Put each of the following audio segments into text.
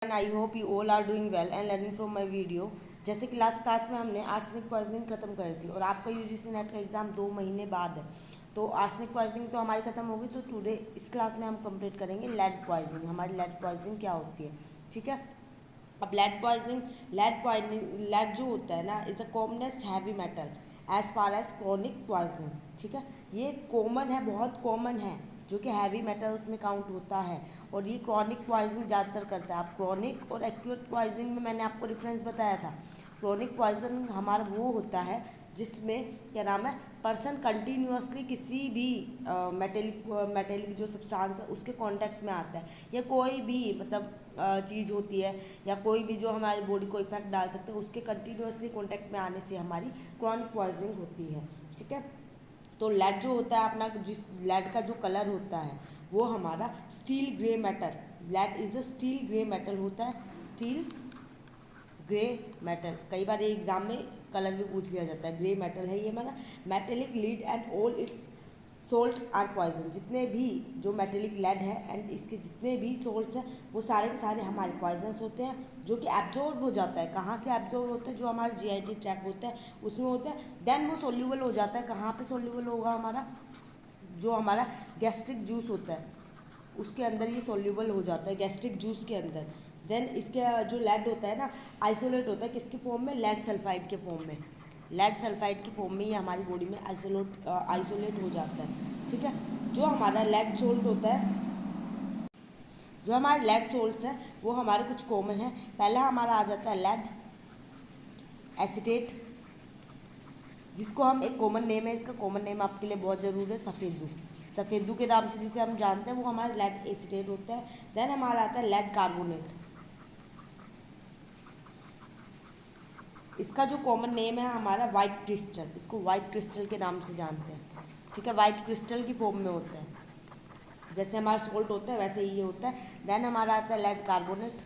Everyone, I hope you all are doing well and learning from my video. जैसे कि last class में हमने arsenic poisoning खत्म करी थी और आपका यूजीसी नेट का एग्ज़ाम 2 महीने बाद है। तो आर्सेनिक पॉइजनिंग तो हमारी खत्म होगी। तो टुडे इस क्लास में हम कंप्लीट करेंगे लेड पॉइजनिंग। हमारी लेड पॉइजनिंग क्या होती है, ठीक है। अब लेड जो होता है ना is a commonest heavy metal as far as chronic poisoning, ठीक है। ये कॉमन है, बहुत कॉमन है, जो कि हैवी मेटल्स में काउंट होता है और ये क्रॉनिक पॉइजनिंग ज़्यादातर करता है। आप क्रॉनिक और एक्यूट पॉइजनिंग में मैंने आपको डिफरेंस बताया था। क्रॉनिक पॉइजनिंग हमारा वो होता है जिसमें क्या नाम है, पर्सन कंटिन्यूसली किसी भी मेटेलिक जो सब्सटेंस है उसके कांटेक्ट में आता है, या कोई भी मतलब चीज़ होती है या कोई भी जो हमारी बॉडी को इफेक्ट डाल सकते हैं उसके कंटिन्यूसली कांटेक्ट में आने से हमारी क्रॉनिक पॉइजनिंग होती है, ठीक है। तो लेड जो होता है अपना, जिस लेड का जो कलर होता है वो हमारा steel grey metal, lead is a steel grey metal होता है, स्टील ग्रे मेटल। कई बार ये एग्जाम में कलर भी पूछ लिया जाता है। ग्रे मेटल है ये हमारा। Metallic lead and all its salt are poison. जितने भी जो मेटेलिक लेड है एंड इसके जितने भी सोल्ट्स हैं वो सारे के सारे हमारे पॉइजनस होते हैं, जो कि एब्जॉर्ब हो जाता है। कहाँ से एब्जॉर्ब होता है? जो हमारा जीआईटी ट्रैक होता है उसमें होता है। देन वो सोल्यूबल हो जाता है। कहाँ पे सोल्यूबल होगा? हमारा जो हमारा गैस्ट्रिक जूस होता है उसके अंदर ये सोल्यूबल हो जाता है, गैस्ट्रिक जूस के अंदर। देन इसके जो लेड होता है ना, आइसोलेट होता है किसके फॉर्म में? लेड सल्फाइड के फॉर्म में। लेड सल्फाइड की फॉर्म में ये हमारी बॉडी में आइसोलेट हो जाता है, ठीक है। जो हमारा लेड सोल्ट होता है, जो हमारे लेड सोल्ट्स हैं वो हमारे कुछ कॉमन है। पहला हमारा आ जाता है लेड एसीटेट, जिसको हम एक कॉमन नेम है, इसका कॉमन नेम आपके लिए बहुत ज़रूरी है, सफ़ेदू। सफ़ेदू के नाम से जिसे हम जानते हैं वो हमारा लेड एसीटेट होता है। देन हमारा आता है लेड कार्बोनेट। इसका जो कॉमन नेम है हमारा वाइट क्रिस्टल, इसको वाइट क्रिस्टल के नाम से जानते हैं, ठीक है। वाइट क्रिस्टल की फॉर्म में होता है, जैसे हमारा सोल्ट होता है वैसे ही ये होता है। देन हमारा आता है लेड कार्बोनेट।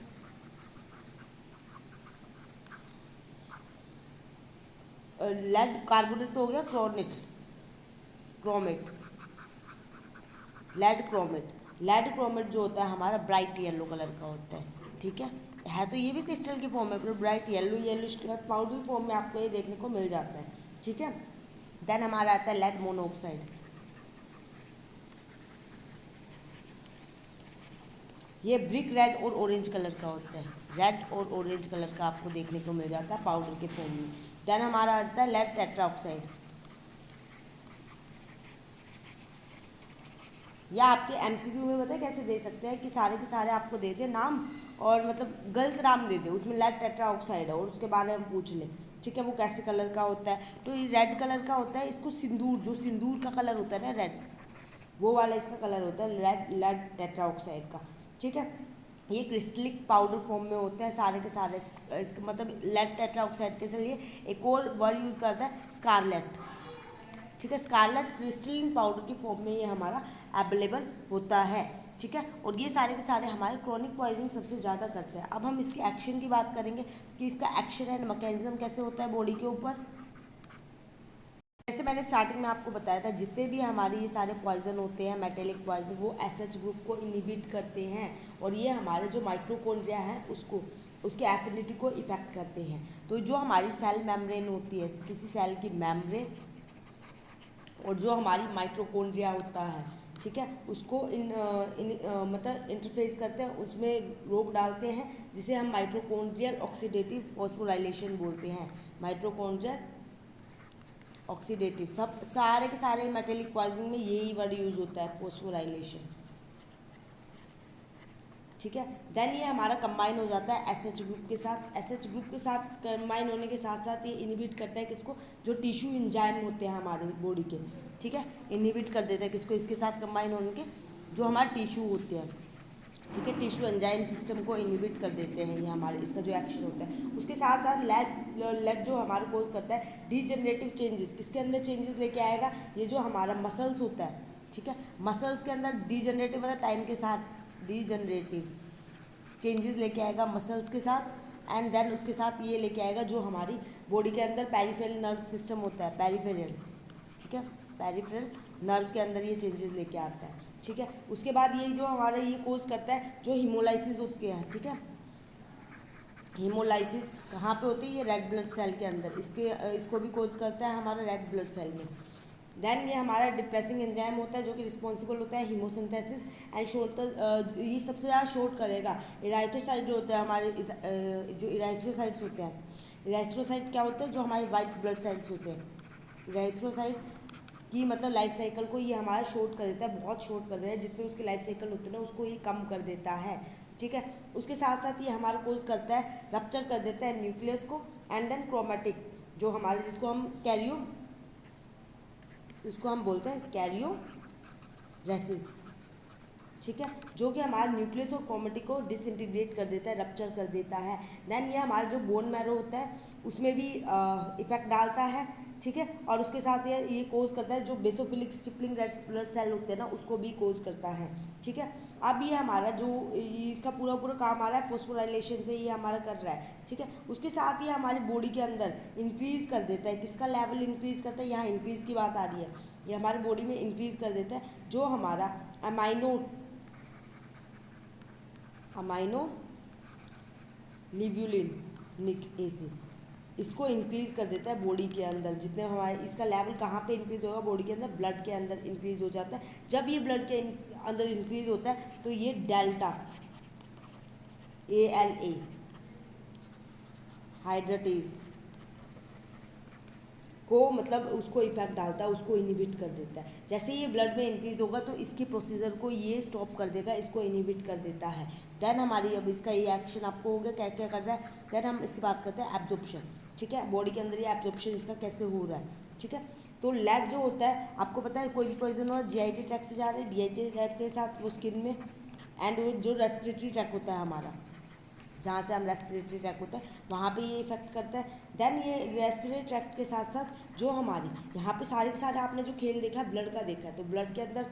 लेड कार्बोनेट तो हो गया chromate, lead chromate. Lead chromate जो होता है हमारा ब्राइट येलो कलर का होता है, ठीक है तो ये भी क्रिस्टल की फॉर्म है, पर bright yellowish colour powder form में आपको ये देखने को मिल जाता है, ठीक है। देन हमारा आता है लेड मोनोऑक्साइड। ये ब्रिक रेड और ऑरेंज कलर का होता है, रेड और ऑरेंज कलर का आपको देखने को मिल जाता है पाउडर के फॉर्म में। देन हमारा आता है लेड टेट्राऑक्साइड। या आपके एमसीक्यू में बताए कैसे दे सकते हैं कि सारे के सारे आपको दे दे नाम और मतलब गलत नाम दे दे, उसमें लेड टेट्राऑक्साइड है और उसके बारे में पूछ ले, ठीक है, वो कैसे कलर का होता है। तो ये रेड कलर का होता है। इसको सिंदूर, जो सिंदूर का कलर होता है ना रेड, वो वाला इसका कलर होता है लेड टेट्राऑक्साइड का, ठीक है। ये क्रिस्टलिक पाउडर फॉर्म में होते हैं सारे के सारे। इसका मतलब लेड टेट्राऑक्साइड के लिए एक और वर्ड यूज़ करता है, स्कारलेट, ठीक है। स्कारलेट क्रिस्टलिन पाउडर की फॉर्म में ये हमारा अवेलेबल होता है, ठीक है। और ये सारे के सारे हमारे क्रॉनिक पॉइजनिंग सबसे ज़्यादा करते हैं। अब हम इसके एक्शन की बात करेंगे कि इसका एक्शन एंड मैकेनिज्म कैसे होता है बॉडी के ऊपर। जैसे मैंने स्टार्टिंग में आपको बताया था, जितने भी हमारे ये सारे पॉइजन होते हैं मेटेलिक पॉइजन, वो एसएच ग्रुप को इनहिबिट करते हैं और ये हमारे जो माइटोकॉन्ड्रिया हैं उसको, उसके एफिनिटी को इफेक्ट करते हैं। तो जो हमारी सेल मेम्ब्रेन होती है, किसी सेल की मेम्ब्रेन, और जो हमारी माइटोकॉन्ड्रिया होता है, ठीक है, उसको मतलब इंटरफेस करते हैं, उसमें रोक डालते हैं, जिसे हम माइटोकॉन्ड्रियल ऑक्सीडेटिव फॉस्फोराइलेशन बोलते हैं। माइटोकॉन्ड्रियल ऑक्सीडेटिव, सब सारे के सारे मेटेलिक पॉइजनिंग में यही वर्ड यूज होता है, फॉस्फोराइलेशन, ठीक है। देन ये हमारा कंबाइन हो जाता है एसएच ग्रुप के साथ। एसएच ग्रुप के साथ कंबाइन होने के साथ साथ ये इनहिबिट करता है किसको? जो टिश्यू एंजाइम होते हैं हमारे बॉडी के, ठीक है, इनहिबिट कर देता है किसको? इसके साथ कंबाइन होने के जो हमारे टिश्यू होते हैं, ठीक है, टिश्यू एंजाइम सिस्टम को इनहिबिट कर देते हैं ये हमारे, इसका जो एक्शन होता है। उसके साथ साथ लेड जो हमारे कोज करता है डीजनरेटिव चेंजेस। किसके अंदर चेंजेस लेके आएगा? ये जो हमारा मसल्स होता है, ठीक है, मसल्स के अंदर डीजनरेटिव मतलब टाइम के साथ डीजनरेटिव चेंजेस लेके आएगा मसल्स के साथ। एंड देन उसके साथ ये लेके आएगा जो हमारी बॉडी के अंदर पेरिफेरल नर्व सिस्टम होता है, पेरिफेरल, ठीक है, पेरिफेरल नर्व के अंदर ये चेंजेस लेके आता है, ठीक है। उसके बाद ये जो हमारा ये कोज करता है जो हीमोलाइसिस होती है, ठीक है, हीमोलाइसिस कहाँ पे होती है? ये रेड ब्लड सेल के अंदर, इसको भी कोज करता है हमारा रेड ब्लड सेल में। देन ये हमारा डिप्रेसिंग एंजाइम होता है जो कि रिस्पॉन्सिबल होता है हीमोसिंथेसिस एंड शोर्ट, ये सबसे ज़्यादा शोर्ट करेगा। इराइथ्रोसाइट जो होता है हमारे जो इराइथ्रोसाइट्स होते हैं, इराइथ्रोसाइट क्या होता है? जो हमारे वाइट ब्लड सेल्स होते हैं। इराइथ्रोसाइट्स की मतलब लाइफ साइकिल को ये हमारा शॉर्ट कर देता है, बहुत शॉर्ट कर देता है, जितने उसकी लाइफ साइकिल होते हैं ना उसको ये कम कर देता है। ठीक है, उसके साथ साथ ये हमारा कोज करता है, रप्चर कर देता है न्यूक्लियस को एंड देन क्रोमेटिक, जो हमारे जिसको हम उसको हम बोलते हैं कैरियोरेसिस। ठीक है, जो कि हमारे न्यूक्लियस और क्रोमेटिक को डिसइंटीग्रेट कर देता है, रप्चर कर देता है। देन ये हमारा जो बोन मैरो होता है उसमें भी इफेक्ट डालता है। ठीक है, और उसके साथ ये कोज करता है, जो basophilic stippling red blood cell होते हैं ना उसको भी कोज करता है। ठीक है, अब ये हमारा जो इसका पूरा पूरा काम आ रहा है फॉस्फोराइलेशन से ये हमारा कर रहा है। ठीक है, उसके साथ ये हमारी बॉडी के अंदर इंक्रीज कर देता है, किसका लेवल इंक्रीज करता है? यहाँ इंक्रीज की बात आ रही है, ये हमारी बॉडी में इंक्रीज कर देता है जो हमारा अमाइनो लिव्यूलिनिक एसिड, इसको इंक्रीज कर देता है बॉडी के अंदर। जितने हमारे इसका लेवल कहाँ पे इंक्रीज होगा? बॉडी के अंदर, ब्लड के अंदर इंक्रीज हो जाता है। जब ये ब्लड के अंदर इंक्रीज होता है तो ये डेल्टा ALA हाइड्रेटेज को मतलब उसको इफेक्ट डालता है, उसको इनिबिट कर देता है। जैसे ये ब्लड में इंक्रीज होगा तो इसकी प्रोसीजर को ये स्टॉप कर देगा, इसको इनिबिट कर देता है। देन हमारी अब इसका ये एक्शन आपको हो गया क्या क्या कर रहा है। देन हम इसकी बात करते हैं एब्जॉर्प्शन। ठीक है, बॉडी के अंदर ये एब्जॉर्प्शन इसका कैसे हो रहा है। ठीक है, तो लेड जो होता है आपको पता है कोई भी पॉइजन हो GIT ट्रैक से जा रहा है, DIT ट्रैक के साथ वो स्किन में, एंड वो जो रेस्पिरेटरी ट्रैक होता है हमारा, जहाँ से हम रेस्पिरेटरी ट्रैक होता है वहाँ पे ये इफेक्ट करता है। देन ये रेस्पिरेटरी ट्रैक के साथ साथ जो हमारी यहाँ पे सारे के सारे आपने जो खेल देखा है ब्लड का देखा है, तो ब्लड के अंदर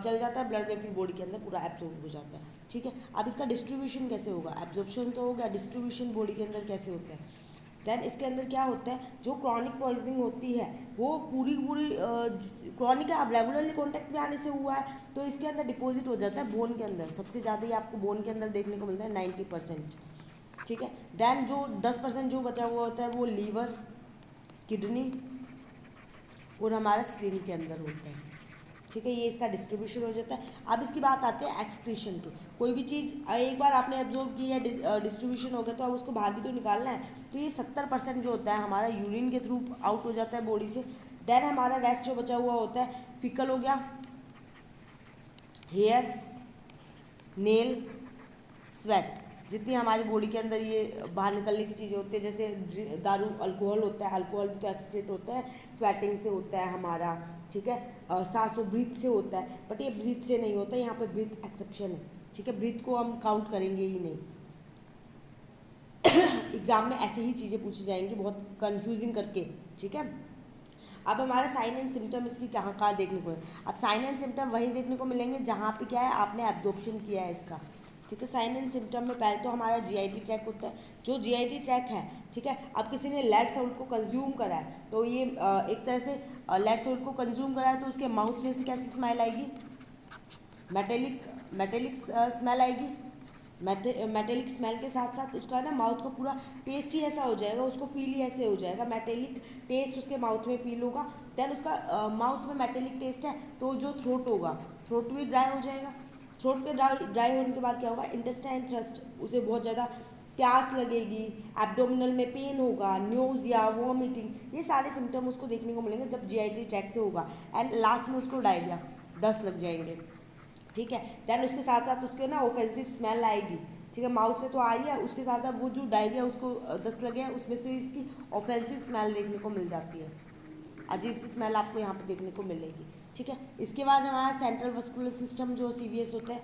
चल जाता है, ब्लड में फिर बॉडी के अंदर पूरा एब्जॉर्ब हो जाता है। ठीक है, अब इसका डिस्ट्रीब्यूशन कैसे होगा? एब्जॉर्प्शन तो हो गया, डिस्ट्रीब्यूशन बॉडी के अंदर कैसे होता है? देन इसके अंदर क्या होता है, जो क्रॉनिक पॉइजनिंग होती है वो पूरी पूरी क्रॉनिक है, अब रेगुलरली कॉन्टैक्ट में आने से हुआ है तो इसके अंदर डिपॉजिट हो जाता है बोन के अंदर। सबसे ज़्यादा ये आपको बोन के अंदर देखने को मिलता है 90%। ठीक है, देन जो 10% जो बचा हुआ होता है वो लीवर, किडनी और हमारा स्क्रीन के अंदर होता है। ठीक है, ये इसका डिस्ट्रीब्यूशन हो जाता है। अब इसकी बात आती है एक्सक्रीशन की। कोई भी चीज़ एक बार आपने एब्जॉर्ब की या डिस्ट्रीब्यूशन हो गया तो अब उसको बाहर भी तो निकालना है, तो ये 70% जो होता है हमारा यूरिन के थ्रू आउट हो जाता है बॉडी से। देन हमारा रेस्ट जो बचा हुआ होता है फिकल हो गया, हेयर, नेल, स्वेट, जितनी हमारी बॉडी के अंदर ये बाहर निकलने की चीज़ें होती है, जैसे दारू, अल्कोहल होता है, अल्कोहल भी तो एक्सक्रीट होता है, स्वेटिंग से होता है हमारा। ठीक है, सांसों ब्रीथ से होता है, बट ये ब्रीथ से नहीं होता, यहाँ पे ब्रीथ एक्सेप्शन है। ठीक है, ब्रीथ को हम काउंट करेंगे ही नहीं। एग्जाम में ऐसे ही चीज़ें पूछी जाएंगी बहुत कंफ्यूजिंग करके। ठीक है, अब हमारा साइन एंड सिम्टम इसकी कहाँ कहाँ देखने को है? अब साइन एंड सिम्टम वहीं देखने को मिलेंगे जहाँ पे क्या है आपने एब्जॉर्प्शन किया है इसका। ठीक है, साइन एंड सिम्टम में पहले तो हमारा GIT ट्रैक होता है, जो GIT ट्रैक है। ठीक है, अब किसी ने लेड सॉल्ट को कंज्यूम करा है तो ये एक तरह से लेड सॉल्ट को कंज्यूम करा है तो उसके माउथ में से कैसी स्मेल आएगी? मेटेलिक स्मेल आएगी। मेटेलिक स्मेल के साथ साथ उसका ना माउथ का पूरा टेस्ट ही ऐसा हो जाएगा, उसको फील ही ऐसे हो जाएगा, मेटेलिक टेस्ट उसके माउथ में फील होगा। देन उसका माउथ में मेटेलिक टेस्ट है तो जो थ्रोट होगा, थ्रोट भी ड्राई हो जाएगा। थ्रोट के ड्राई होने के बाद क्या होगा? इंटेस्टाइन थ्रस्ट, उसे बहुत ज़्यादा प्यास लगेगी, एब्डोमिनल में पेन होगा, न्यूज़िया, वॉमिटिंग, ये सारे सिम्टम उसको देखने को मिलेंगे जब GIT ट्रैक से होगा। एंड लास्ट में उसको डायरिया, दस्त लग जाएंगे। ठीक है, देन उसके साथ साथ उसके ना ऑफेंसिव स्मेल आएगी। ठीक है, माउथ से तो आ रही है, उसके साथ साथ वो जो डायरिया उसको दस्त लगे हैं उसमें से इसकी ऑफेंसिव स्मेल देखने को मिल जाती है, अजीब सी स्मेल आपको यहाँ पे देखने को मिलेगी। ठीक है, इसके बाद हमारा सेंट्रल वस्कुलर सिस्टम जो CVS होता है,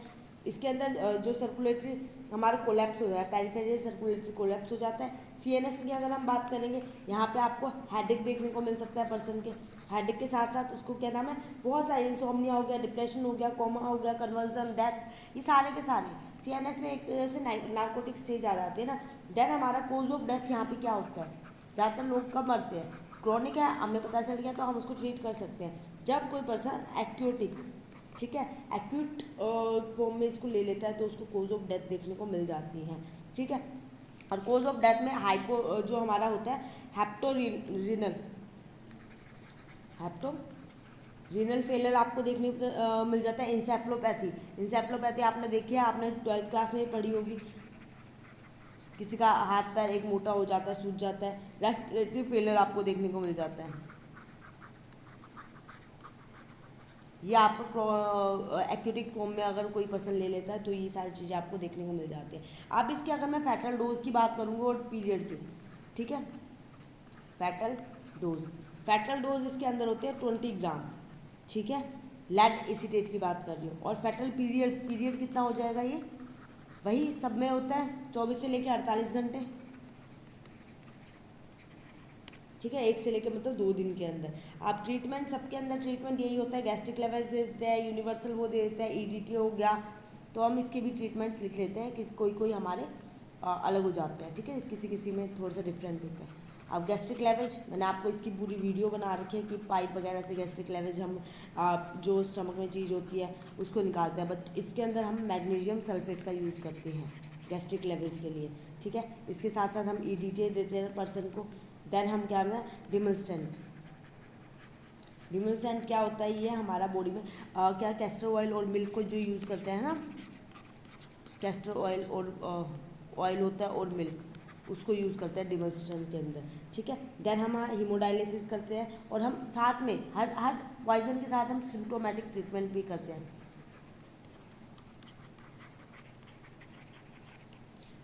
इसके अंदर जो सर्कुलेटरी हमारा कोलैप्स हो जाता है, पेरिफेरल सर्कुलेटरी कोलैप्स हो जाता है। CNS की अगर हम बात करेंगे, यहाँ पे आपको हेडेक देखने को मिल सकता है पर्सन के। हेडेक के साथ साथ उसको क्या नाम है, बहुत सारे, इंसोम्निया हो गया, डिप्रेशन हो गया, कोमा हो गया, कन्वर्जन, डेथ, ये सारे के सारे CNS में एक तरह से नार्कोटिक स्टेज आ जाती है ना। देन हमारा कोज ऑफ डेथ यहाँ पे क्या होता है? ज़्यादातर लोग कब मरते हैं? क्रॉनिक है, हमें पता चल गया तो हम उसको ट्रीट कर सकते हैं। जब कोई पर्सन एक्यूटिक, ठीक है, एक्यूट फॉर्म में इसको ले लेता है तो उसको कोज ऑफ डेथ देखने को मिल जाती है। ठीक है, और कोज ऑफ डेथ में हाइपो जो हमारा होता है हेप्टो रीनल फेलियर आपको देखने को मिल जाता है। इंसेफ्लोपैथी आपने देखी है, आपने 12th क्लास में ही पढ़ी होगी। किसी का हाथ पैर एक मोटा हो जाता है, सूज जाता है। रेस्पिरेटरी फेलियर आपको देखने को मिल जाता है। ये आपको एक्यूटिक फॉर्म में अगर कोई पर्सन ले लेता है तो ये सारी चीज़ें आपको देखने को मिल जाती है। अब इसके अगर मैं फैटल डोज की बात करूँगी और पीरियड की, ठीक है, फैटल डोज इसके अंदर होते हैं 20 ग्राम, ठीक है, लेड एसीटेट की बात कर रही हूँ। और फैटल पीरियड कितना हो जाएगा, ये वही सब में होता है 24 से लेकर 48 घंटे, ठीक है, 1 से लेकर मतलब 2 दिन के अंदर। आप ट्रीटमेंट सबके अंदर ट्रीटमेंट यही होता है, गैस्ट्रिक लेवल्स दे देते हैं, यूनिवर्सल वो दे देते हैं, ईडीटी हो गया, तो हम इसके भी ट्रीटमेंट्स लिख लेते हैं कि कोई कोई अलग हो जाते हैं, ठीक है, किसी किसी में थोड़ा सा डिफरेंट होता है। अब गैस्ट्रिक लेवल्स मैंने आपको इसकी पूरी वीडियो बना रखी है कि पाइप वगैरह से गैस्ट्रिक लेवल्स हम जो स्टमक में चीज़ होती है उसको निकालते हैं, बट इसके अंदर हम मैग्नीशियम सल्फेट का यूज़ करते हैं गैस्ट्रिक लेवल्स के लिए, ठीक है। इसके साथ साथ हम ईडीटी देते हैं पर्सन को। देन हम क्या है डिमल्सेंट क्या होता है, ये हमारा बॉडी में क्या कैस्टर ऑयल और मिल्क को जो यूज़ करते हैं ना, कैस्टर ऑयल और ऑयल होता है और मिल्क, उसको यूज़ करते हैं डिमल्सेंट के अंदर, ठीक है। देन हम हीमोडायलिसिस करते हैं और हम साथ में हर पॉइजन के साथ हम सिम्प्टोमेटिक ट्रीटमेंट भी करते हैं,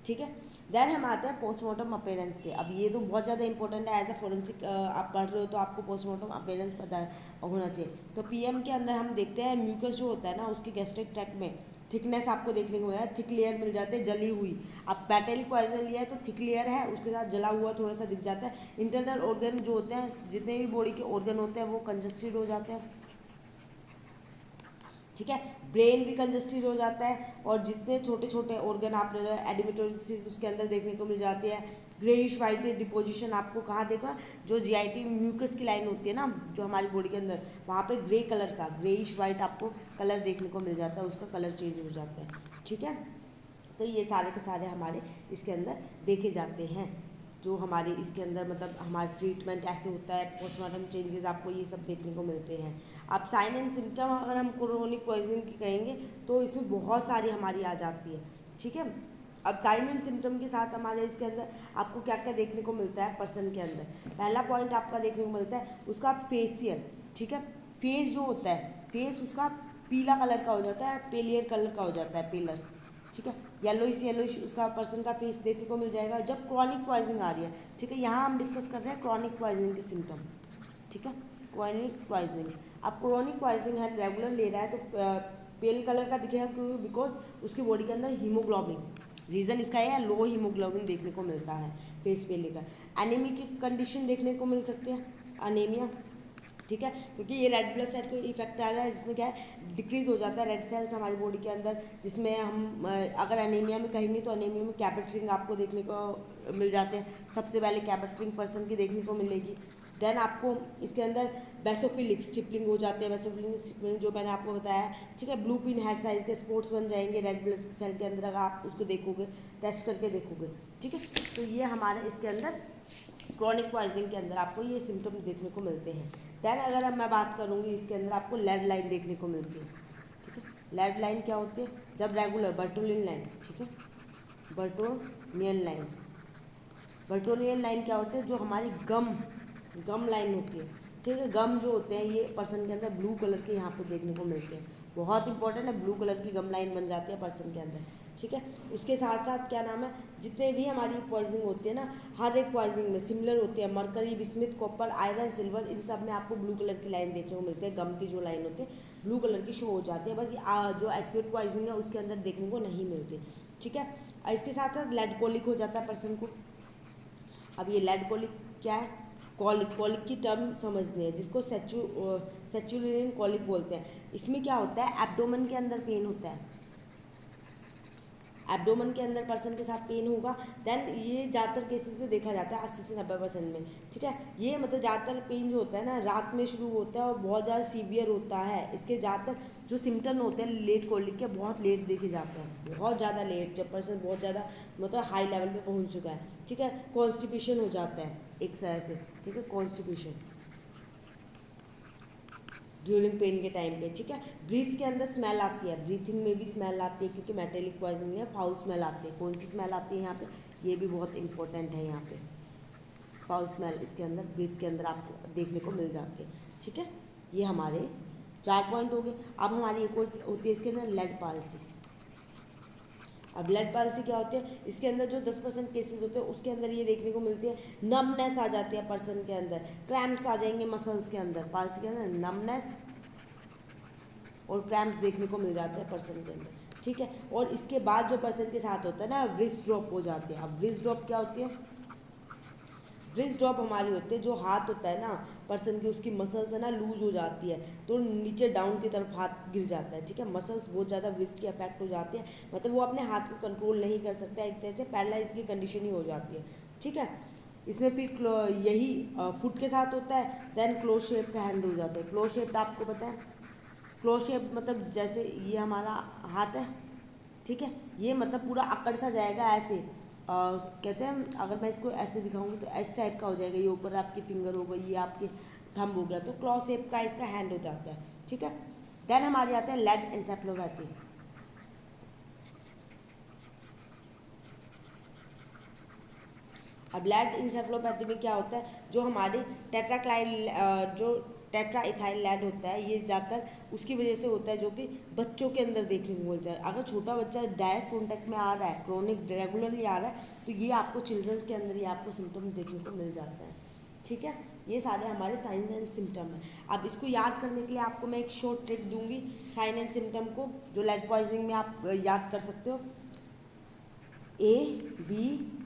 ठीक है। देन हम आते हैं पोस्टमार्टम अपेयरेंस पे। अब ये तो बहुत ज़्यादा इंपॉर्टेंट है, एज अ फोरेंसिक आप पढ़ रहे हो तो आपको पोस्टमार्टम अपेयरेंस पता होना चाहिए। तो पीएम के अंदर हम देखते हैं म्यूकस जो होता है ना, उसके गैस्ट्रिक ट्रैक्ट में थिकनेस आपको देखने को मिला है, थिक लेयर मिल जाते हैं जली हुई। अब मेटालिक पॉइजन लिया है तो थिक लेयर है, उसके साथ जला हुआ थोड़ा सा दिख जाता है। इंटरनल ऑर्गन जो होते हैं, जितने भी बॉडी के ऑर्गन होते हैं वो कंजस्टेड हो जाते हैं, ठीक है। ब्रेन भी कंजस्टेड हो जाता है और जितने छोटे छोटे ऑर्गन आप एडिमेटोसिस उसके अंदर देखने को मिल जाती है। ग्रेइश वाइट डिपोजिशन आपको कहाँ देखा, जो जीआईटी म्यूकस की लाइन होती है ना जो हमारी बॉडी के अंदर, वहाँ पे ग्रे कलर का ग्रेइश वाइट आपको कलर देखने को मिल जाता है, उसका कलर चेंज हो जाता है, ठीक है। तो ये सारे के सारे हमारे इसके अंदर देखे जाते हैं, जो हमारे इसके अंदर मतलब हमारा ट्रीटमेंट ऐसे होता है, पोस्टमार्टम चेंजेस आपको ये सब देखने को मिलते हैं। अब साइन एंड सिम्टम अगर हम क्रोनिक पॉइजनिंग की कहेंगे तो इसमें बहुत सारी हमारी आ जाती है, ठीक है। अब साइन एंड सिम्टम के साथ हमारे इसके अंदर आपको क्या क्या देखने को मिलता है पर्सन के अंदर। पहला पॉइंट आपका देखने को मिलता है उसका फेसियल, ठीक है। फेस जो होता है, फेस उसका पीला कलर का हो जाता है, पेलियर कलर का हो जाता है, पेलर, ठीक है, येलोइश उसका पर्सन का फेस देखने को मिल जाएगा जब क्रॉनिक पॉइजनिंग आ रही है, ठीक है। यहाँ हम डिस्कस कर रहे हैं क्रॉनिक पॉइजनिंग के सिम्टम, ठीक है, क्रॉनिक पॉइजनिंग। अब क्रॉनिक पॉइजनिंग है, रेगुलर ले रहा है तो पेल कलर का दिखेगा, क्योंकि बिकॉज उसकी बॉडी के अंदर हीमोग्लोबिन, रीज़न इसका है लो हीमोग्लोबिन देखने को मिलता है फेस पे लेकर। एनीमिक की कंडीशन देखने को मिल सकते हैं, अनेमिया, ठीक है, क्योंकि ये रेड ब्लड सेल को इफेक्ट आ रहा है, जिसमें क्या है डिक्रीज हो जाता है रेड सेल्स हमारी बॉडी के अंदर, जिसमें हम अगर एनीमिया में कहेंगे तो एनीमिया में कैपेटरिंग आपको देखने को मिल जाते हैं। सबसे पहले कैपेटरिंग पर्सन की देखने को मिलेगी। देन आपको इसके अंदर बेसोफिलिक स्टिपलिंग हो जाते हैं, बेसोफिलिक स्टिपलिंग जो मैंने आपको बताया है, ठीक है। ब्लू पिन हेड साइज के स्पॉट्स बन जाएंगे रेड ब्लड सेल के अंदर, अगर आप उसको देखोगे, टेस्ट करके देखोगे, ठीक है। तो ये हमारे इसके अंदर क्रॉनिक पॉइजनिंग के अंदर आपको ये सिम्टम्स देखने को मिलते हैं। दैन अगर अब मैं बात करूँगी इसके अंदर आपको लेड लाइन देखने को मिलती है, ठीक है। लेड लाइन क्या होती है, जब रेगुलर बर्टोलिन लाइन, ठीक है, बर्टोनियन लाइन क्या होती है, जो हमारी गम लाइन होती है, ठीक है। गम जो होते हैं ये पर्सन के अंदर ब्लू कलर के यहाँ पे देखने को मिलते हैं, बहुत इंपॉर्टेंट है, ब्लू कलर की गम लाइन बन जाती है पर्सन के अंदर, ठीक है। उसके साथ साथ क्या नाम है, जितने भी हमारी पॉइजनिंग होती है ना, हर एक पॉइजनिंग में सिमिलर होती है, mercury, bismuth, copper, iron, silver, इन सब में आपको ब्लू कलर की लाइन देखने को मिलती है। गम की जो लाइन होती है ब्लू कलर की शो हो जाती है, बस जो एक्यूट पॉइजनिंग है उसके अंदर देखने को नहीं मिलती, ठीक है। इसके साथ साथ लेड कोलिक हो जाता है पर्सन को। अब ये लेड कोलिक क्या है, कॉलिक की टर्म समझनी है, जिसको सेचुरिन कॉलिक बोलते हैं। इसमें क्या होता है, एब्डोमेन के अंदर पेन होता है, एब्डोमेन के अंदर पर्सन के साथ पेन होगा। देन ये ज़्यादातर केसेस में देखा जाता है 80 से 90% में, ठीक है। ये मतलब ज़्यादातर पेन जो होता है ना रात में शुरू होता है और बहुत ज़्यादा सीवियर होता है। इसके ज़्यादातर जो सिम्टम होते हैं लेट कोलिक के बहुत लेट देखे जाते हैं, बहुत ज़्यादा लेट, जब पर्सन बहुत ज़्यादा मतलब हाई लेवल पे पहुंच चुका है, ठीक है। कॉन्स्टिपेशन हो जाता है एक तरह से, ठीक है, कॉन्स्टिपेशन ड्यूरिंग पेन के टाइम पे, ठीक है। ब्रीथ के अंदर स्मेल आती है, ब्रीथिंग में भी स्मेल आती है क्योंकि मेटेलिक पॉइजनिंग है, फाउल स्मेल आती है। कौन सी स्मेल आती है यहाँ पे, ये भी बहुत इंपॉर्टेंट है। यहाँ पे फाउल स्मेल इसके अंदर ब्रीथ के अंदर आपको देखने को मिल जाती है, ठीक है। ये हमारे 4 पॉइंट हो गए। अब हमारी एक और होती है इसके अंदर लेड पाल्सी। अब लेड पाल्सी क्या होती है, इसके अंदर जो 10% केसेस होते हैं उसके अंदर ये देखने को मिलती है, नमनेस आ जाती है पर्सन के अंदर, क्रैम्प्स आ जाएंगे मसल्स के अंदर, पाल्सी के अंदर नमनेस और क्रैम्प्स देखने को मिल जाते हैं पर्सन के अंदर, ठीक है। और इसके बाद जो पर्सन के साथ होता है ना व्रिस्ट ड्रॉप हो जाती है। अब व्रिस्ट ड्रॉप क्या होती है, व्रिस्ट ड्रॉप हमारी होती है जो हाथ होता है ना पर्सन की, उसकी मसल्स है ना लूज हो जाती है तो नीचे डाउन की तरफ हाथ गिर जाता है, ठीक है। मसल्स बहुत ज़्यादा व्रिस्ट की अफेक्ट हो जाती है, मतलब वो अपने हाथ को कंट्रोल नहीं कर सकता, एक तरह से पैरालाइज की कंडीशन ही हो जाती है, ठीक है। इसमें फिर यही फुट के साथ होता है। देन क्लोज शेप्ड हैंड हो जाता है। क्लोज शेप्ड आपको पता है, क्लोज शेप मतलब जैसे ये हमारा हाथ है, ठीक है, ये मतलब पूरा अकड़ सा जाएगा ऐसे, कहते हैं अगर मैं इसको ऐसे दिखाऊंगी तो इस टाइप का हो जाएगा, ये ऊपर आपकी फिंगर हो गई, ये आपके थंब हो गया, तो क्लॉ शेप का इसका हैंड हो जाता है, ठीक है। देन हमारे आते हैं लेड एंसेफेलोपैथी। अब लेड इंसेफेलोपैथी में क्या होता है, जो हमारे टेट्राक्लाइड जो टेट्रा इथाइल लेड होता है ये ज़्यादातर उसकी वजह से होता है जो कि बच्चों के अंदर देखने को मिलता है। अगर छोटा बच्चा डायरेक्ट कॉन्टैक्ट में आ रहा है, क्रोनिक रेगुलरली आ रहा है, तो ये आपको चिल्ड्रंस के अंदर ये आपको सिम्टम देखने को मिल जाता है, ठीक है। ये सारे हमारे साइंस एंड सिम्टम हैं। अब इसको याद करने के लिए आपको मैं एक शॉर्ट ट्रिक दूंगी साइन एंड सिम्टम को, जो लेड पॉइजनिंग में आप याद कर सकते हो। ABCDEFG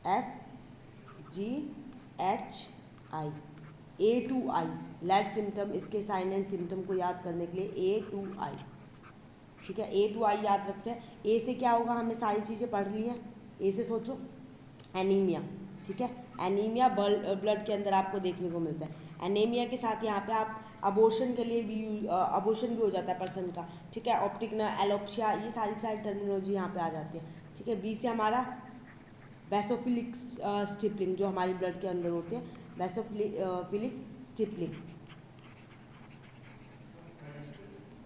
FGHI A to I lead symptom, इसके साइन एंड सिम्टम को याद करने के लिए A to I, ठीक है। A to I याद रखते हैं। ए से क्या होगा, हमने सारी चीज़ें पढ़ ली हैं। ए से सोचो एनीमिया, ठीक है। एनीमिया ब्लड के अंदर आपको देखने को मिलता है। एनीमिया के साथ यहाँ पे आप अबॉर्शन के लिए भी अबॉर्शन भी हो जाता है पर्सन का, ठीक है। ऑप्टिक एलोप्सिया, ये सारी टर्मिनोलॉजी यहाँ पे आ जाती है, ठीक है। बी से हमारा बेसोफिलिक स्टिपलिंग, जो हमारी ब्लड के अंदर होते हैं, बेसोफिलिक स्टिपलिंग।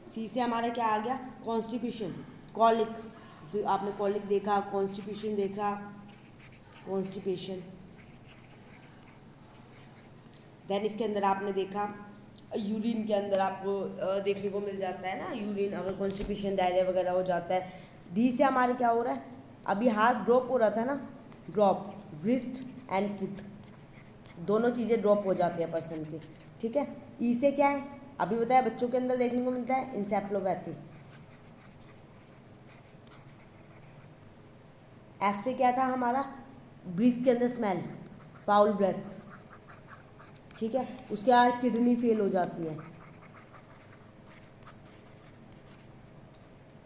सी से हमारा क्या आ गया, कॉन्स्टिपेशन, कॉलिक, आपने कॉलिक देखा, कॉन्स्टिपेशन देखा, कॉन्स्टिपेशन। देन इसके अंदर आपने देखा यूरिन के अंदर आपको देखने को मिल जाता है ना, यूरिन अगर कॉन्स्टिपेशन डायरिया वगैरह हो जाता है। डी से हमारे क्या हो रहा है, अभी हाथ ड्रॉप हो रहा था ना, ड्रॉप, व्रिस्ट एंड फुट दोनों चीज़ें ड्रॉप हो जाती है पर्सन की, ठीक है। ई से क्या है, अभी बताया बच्चों के अंदर देखने को मिलता है इंसेफ्लोपैथी। एफ से क्या था हमारा, ब्रीथ के अंदर स्मेल, फाउल ब्रेथ, ठीक है। उसके बाद किडनी फेल हो जाती है,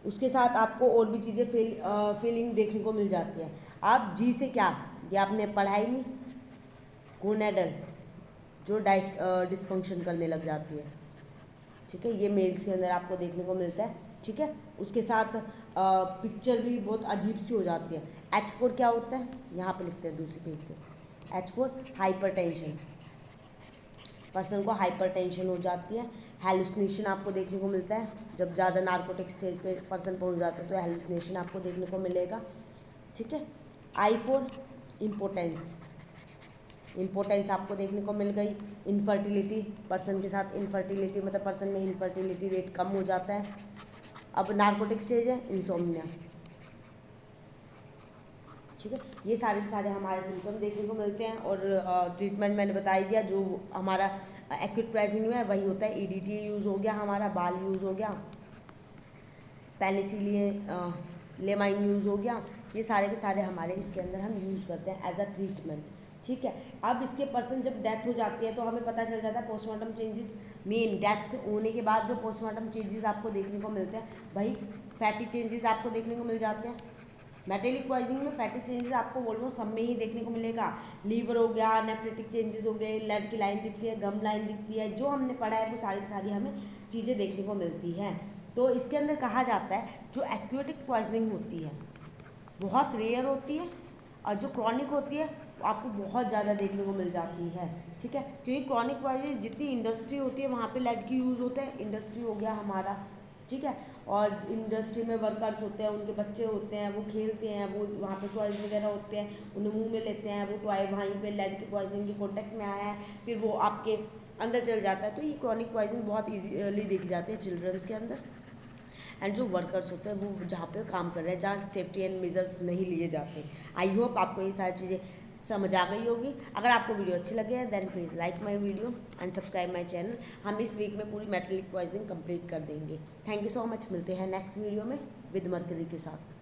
उसके साथ आपको और भी चीज़ें फीलिंग देखने को मिल जाती है। आप जी से क्या, ये आपने पढ़ा ही नहीं, गोनेडल, जो डिसफंक्शन करने लग जाती है, ठीक है। ये मेल्स के अंदर आपको देखने को मिलता है, ठीक है। उसके साथ पिक्चर भी बहुत अजीब सी हो जाती है। H4 क्या होता है, यहाँ पे लिखते हैं दूसरे पेज पे, H4 हाइपरटेंशन, पर्सन को हाइपरटेंशन हो जाती है। हेलुसिनेशन आपको देखने को मिलता है, जब ज़्यादा नार्कोटिक स्टेज पे पर्सन पहुँच जाता है तो हेलुसिनेशन आपको देखने को मिलेगा, ठीक है। I4 इम्पोर्टेंस, इम्पोर्टेंस आपको देखने को मिल गई। इनफर्टिलिटी, पर्सन के साथ इनफर्टिलिटी मतलब पर्सन में इनफर्टिलिटी रेट कम हो जाता है। अब नार्कोटिक स्टेज है इंसोम्निया, ठीक है। ये सारे के सारे हमारे सिम्टम देखने को मिलते हैं और ट्रीटमेंट मैंने बता ही दिया। जो हमारा एक्यूट प्राइसिंग में वही होता है, EDTA यूज़ हो गया, हमारा बाल यूज़ हो गया, पेनिसिलिन लेमाइन यूज़ हो गया, ये सारे के सारे हमारे इसके अंदर हम यूज़ करते हैं एज अ ट्रीटमेंट, ठीक है। अब इसके पर्सन जब डेथ हो जाती है तो हमें पता चल जाता है पोस्टमार्टम चेंजेस। मेन डेथ होने के बाद जो पोस्टमार्टम चेंजेस आपको देखने को मिलते हैं भाई, फैटी चेंजेस आपको देखने को मिल जाते हैं। मेटेलिक पॉइजनिंग में फैटी चेंजेस आपको ऑलमोस्ट सब में ही देखने को मिलेगा। लीवर हो गया, नेफ्रेटिक चेंजेस हो गए, लेड की लाइन दिखती है, गम लाइन दिखती है, जो हमने पढ़ा है वो सारी की सारी हमें चीज़ें देखने को मिलती हैं। तो इसके अंदर कहा जाता है जो एक्यूटिक पॉइजनिंग होती है बहुत रेयर होती है, और जो क्रॉनिक होती है वो आपको बहुत ज़्यादा देखने को मिल जाती है। ठीक है, क्योंकि क्रॉनिक पॉइजनिंग जितनी इंडस्ट्री होती है वहाँ पे लेड की यूज़ होता है। इंडस्ट्री हो गया हमारा, ठीक है, और इंडस्ट्री में वर्कर्स होते हैं, उनके बच्चे होते हैं, वो खेलते हैं, वो वहाँ पे टॉयज वगैरह होते हैं, उन्हें मुंह में लेते हैं, वो टॉय वहीं पे लेड की पॉइजनिंग के कॉन्टेक्ट में आया है, फिर वो आपके अंदर चल जाता है। तो ये क्रॉनिक पॉइजनिंग बहुत ईजीली देखी जाती है चिल्ड्रंस के अंदर। एंड जो वर्कर्स होते हैं वो जहाँ पे काम कर रहे हैं, जहाँ सेफ्टी एंड मेजर्स नहीं लिए जाते। आई होप आपको ये सारी चीज़ें समझ आ गई होगी। अगर आपको वीडियो अच्छी लगे then please like my video and subscribe my channel. हम इस वीक में पूरी मेटेलिक पॉइजनिंग कंप्लीट कर देंगे। Thank you so much. मिलते हैं नेक्स्ट वीडियो में विद मर्करी के साथ।